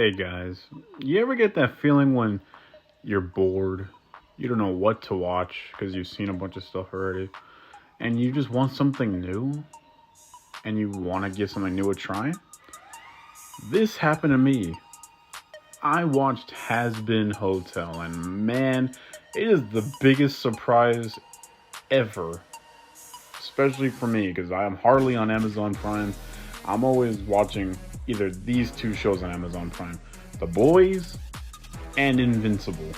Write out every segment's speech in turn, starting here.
Hey guys, you ever get that feeling when you're bored, you don't know what to watch because you've seen a bunch of stuff already, and you just want something new, and you want to give something new a try? This happened to me. I watched Hazbin Hotel, and man, it is the biggest surprise ever, especially for me because I am hardly on Amazon Prime. I'm always watching either these two shows on Amazon Prime, The Boys and Invincible.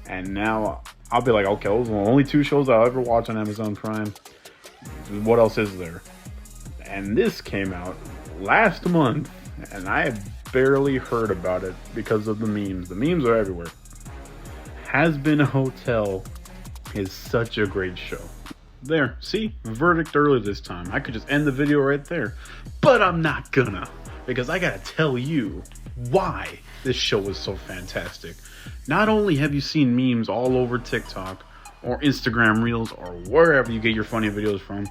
And now I'll be like, okay, those are the only two shows I'll ever watch on Amazon Prime. What else is there? And this came out last month, and I had barely heard about it because of the memes. The memes are everywhere. Hazbin Hotel is such a great show. There, see, verdict early this time. I could just end the video right there, but I'm not gonna, because I gotta tell you why this show is so fantastic. Not only have you seen memes all over TikTok or Instagram Reels or wherever you get your funny videos from,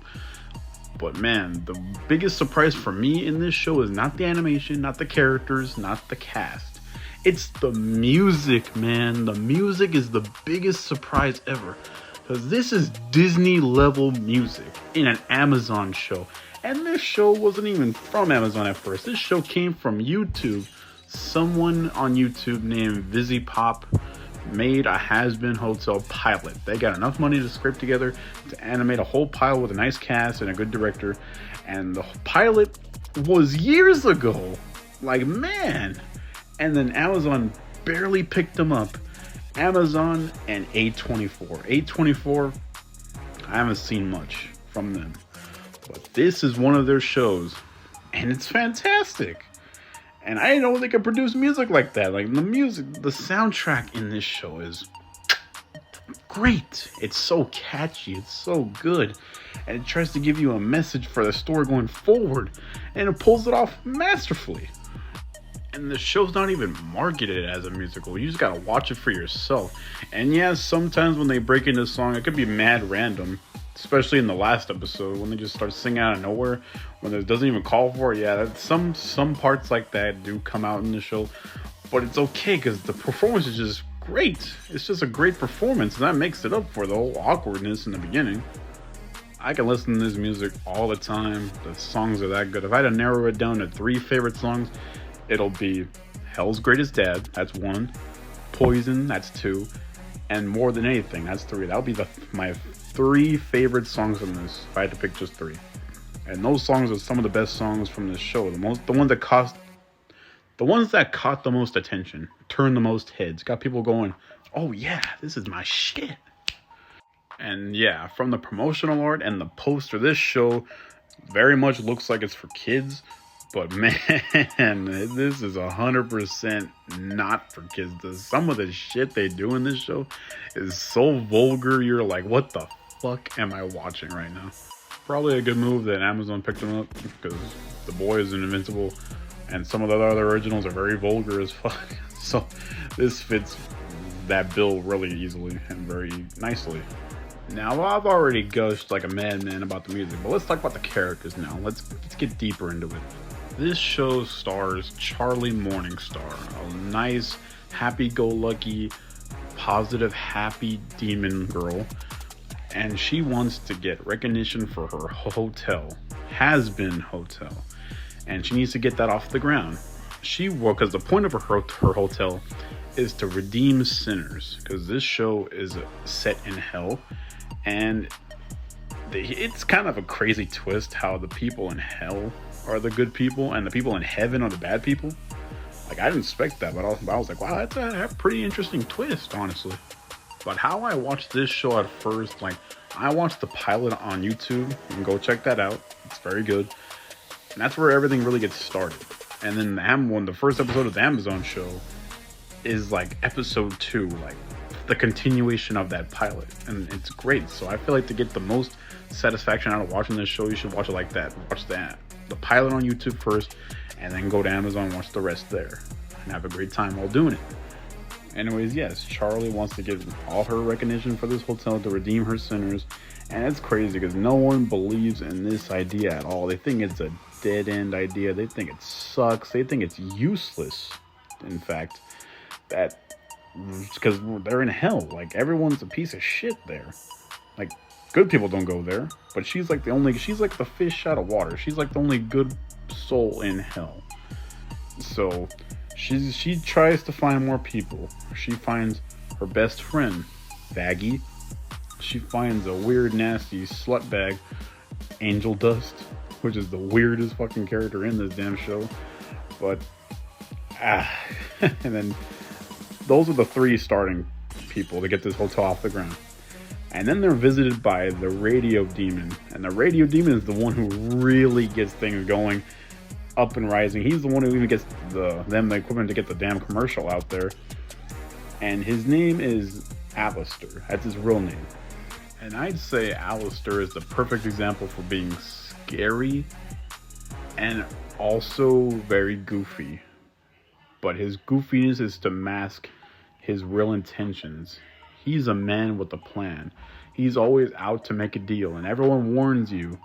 but man, the biggest surprise for me in this show is not the animation, not the characters, not the cast. It's the music, man. The music is the biggest surprise ever. Because this is Disney level music in an Amazon show. And this show wasn't even from Amazon at first. This show came from YouTube. Someone on YouTube named Vizzy Pop made a Hazbin Hotel pilot. They got enough money to scrape together to animate a whole pilot with a nice cast and a good director. And the pilot was years ago. Like, man. And then Amazon barely picked them up. Amazon and A24. A24, I haven't seen much from them. But this is one of their shows. And it's fantastic. And I didn't know they could produce music like that. Like the soundtrack in this show is great. It's so catchy. It's so good. And it tries to give you a message for the story going forward. And it pulls it off masterfully. And the show's not even marketed as a musical. You just gotta watch it for yourself. And yeah, sometimes when they break into a song, it could be mad random. Especially in the last episode, when they just start singing out of nowhere, when it doesn't even call for it. Yeah, some parts like that do come out in the show. But it's okay, because the performance is just great. It's just a great performance, and that makes it up for the whole awkwardness in the beginning. I can listen to this music all the time. The songs are that good. If I had to narrow it down to 3 favorite songs, it'll be Hell's Greatest Dad, that's 1. Poison, that's 2. And More Than Anything, that's 3. That'll be my 3 favorite songs on this, if I had to pick just 3. And those songs are some of the best songs from this show. The ones that caught the most attention, turned the most heads, got people going, oh yeah, this is my shit. And yeah, from the promotional art and the poster, this show very much looks like it's for kids. But man, this is 100% not for kids. Some of the shit they do in this show is so vulgar, you're like, what the fuck am I watching right now? Probably a good move that Amazon picked them up, because The Boys and Invincible and some of the other originals are very vulgar as fuck. So this fits that bill really easily and very nicely. Now, I've already gushed like a madman about the music, but let's talk about the characters now. Let's get deeper into it. This show stars Charlie Morningstar, a nice, happy-go-lucky, positive, happy demon girl, and she wants to get recognition for her hotel, Hazbin Hotel, and she needs to get that off the ground. Because the point of her hotel is to redeem sinners, because this show is set in hell, and it's kind of a crazy twist how the people in hell are the good people and the people in heaven are the bad people. Like, I didn't expect that, but I was like, wow, that's a pretty interesting twist, honestly. But how I watched this show at first, like, I watched the pilot on YouTube, and go check that out. It's very good. And that's where everything really gets started. And then the first episode of the Amazon show is like episode 2, like the continuation of that pilot. And it's great. So I feel like to get the most satisfaction out of watching this show, you should watch it like that. Watch the pilot on YouTube first, and then go to Amazon and watch the rest there. And have a great time while doing it. Anyways, yes, Charlie wants to get all her recognition for this hotel to redeem her sinners. And it's crazy because no one believes in this idea at all. They think it's a dead-end idea. They think it sucks. They think it's useless. in fact, that because they're in hell. Like, everyone's a piece of shit there. Like, good people don't go there, but she's like the fish out of water. She's like the only good soul in hell. So she tries to find more people. She finds her best friend, Faggy. She finds a weird, nasty slut bag, Angel Dust, which is the weirdest fucking character in this damn show. But and then those are the three starting people to get this hotel off the ground. And then they're visited by the radio demon. And the radio demon is the one who really gets things going, up and rising. He's the one who even gets the equipment to get the damn commercial out there. And his name is Alistair. That's his real name. And I'd say Alistair is the perfect example for being scary and also very goofy. But his goofiness is to mask his real intentions. He's a man with a plan. He's always out to make a deal. And everyone warns you,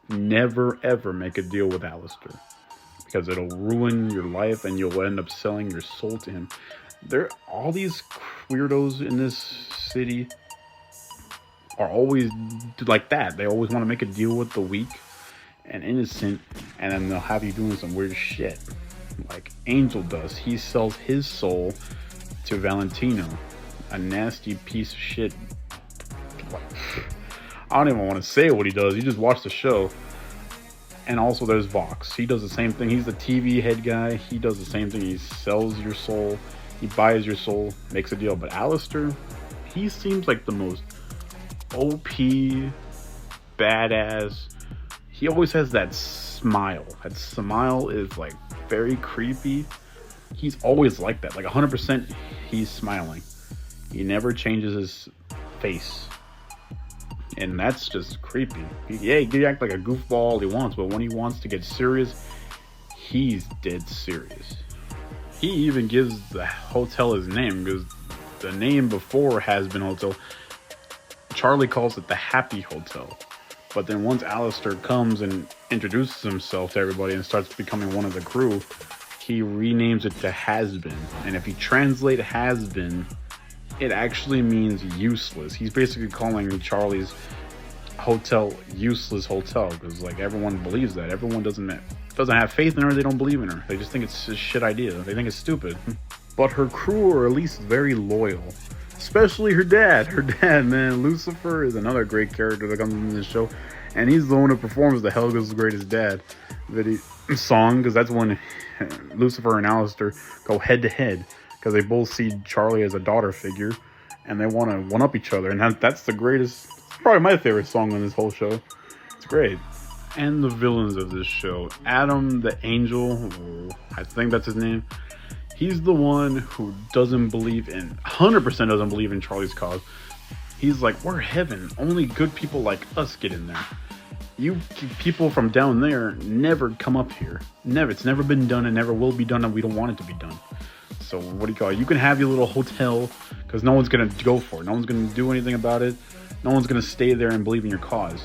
never ever make a deal with Alistair, because it'll ruin your life and you'll end up selling your soul to him. All these weirdos in this city are always like that. They always want to make a deal with the weak and innocent, and then they'll have you doing some weird shit. Like Angel does. He sells his soul to Valentino, a nasty piece of shit. I don't even want to say what he does. You just watch the show. And also there's Vox. He does the same thing. He's the TV head guy. He does the same thing. He sells your soul. He buys your soul, makes a deal. But Alistair, he seems like the most OP, badass. He always has that smile. That smile is like very creepy. He's always like that. Like 100% he's smiling. He never changes his face. And that's just creepy. He can act like a goofball all he wants, but when he wants to get serious, he's dead serious. He even gives the hotel his name, because the name before Hazbin Hotel, Charlie calls it the Happy Hotel. But then once Alistair comes and introduces himself to everybody and starts becoming one of the crew, he renames it to Hazbin. And if you translate Hazbin, it actually means useless. He's basically calling Charlie's hotel useless hotel, because like everyone believes that. Everyone doesn't have faith in her. They don't believe in her. They just think it's a shit idea. They think it's stupid. But her crew are at least very loyal, especially her dad. Her dad, man, Lucifer is another great character that comes in this show, and he's the one who performs the Helga's Greatest Dad song, because that's when Lucifer and Alistair go head to head, because they both see Charlie as a daughter figure, and they want to one-up each other. And that's the greatest, probably my favorite song on this whole show. It's great. And the villains of this show, Adam the Angel, I think that's his name. He's the one who 100% doesn't believe in Charlie's cause. He's like, we're heaven. Only good people like us get in there. You people from down there never come up here. Never. It's never been done and never will be done, and we don't want it to be done. So what do you call it? You can have your little hotel, because no one's going to go for it. No one's going to do anything about it. No one's going to stay there and believe in your cause.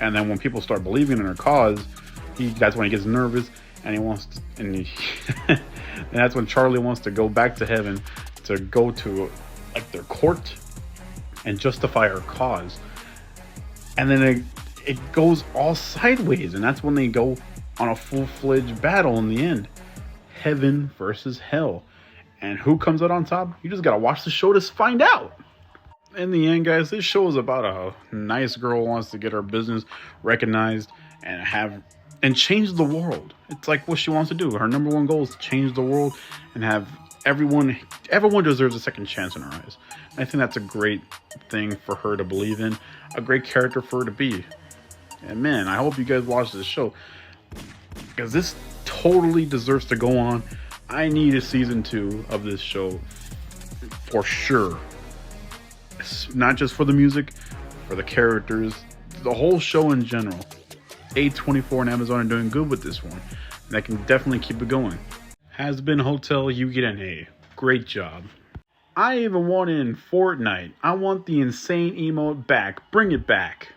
And then when people start believing in her cause, that's when he gets nervous, and and that's when Charlie wants to go back to heaven to go to like their court and justify her cause. And then it goes all sideways, and that's when they go on a full-fledged battle in the end. Heaven versus hell. And who comes out on top? You just gotta watch the show to find out. In the end, guys, this show is about a nice girl who wants to get her business recognized and change the world. It's like what she wants to do. Her number one goal is to change the world and have everyone deserves a second chance in her eyes. And I think that's a great thing for her to believe in, a great character for her to be. And man, I hope you guys watch this show, because this totally deserves to go on. I need a season 2 of this show for sure. Not just for the music, for the characters, the whole show in general. A24 and Amazon are doing good with this one, and I can definitely keep it going. Hazbin Hotel, you get an A. Great job. I even want it in Fortnite. I want the insane emote back. Bring it back.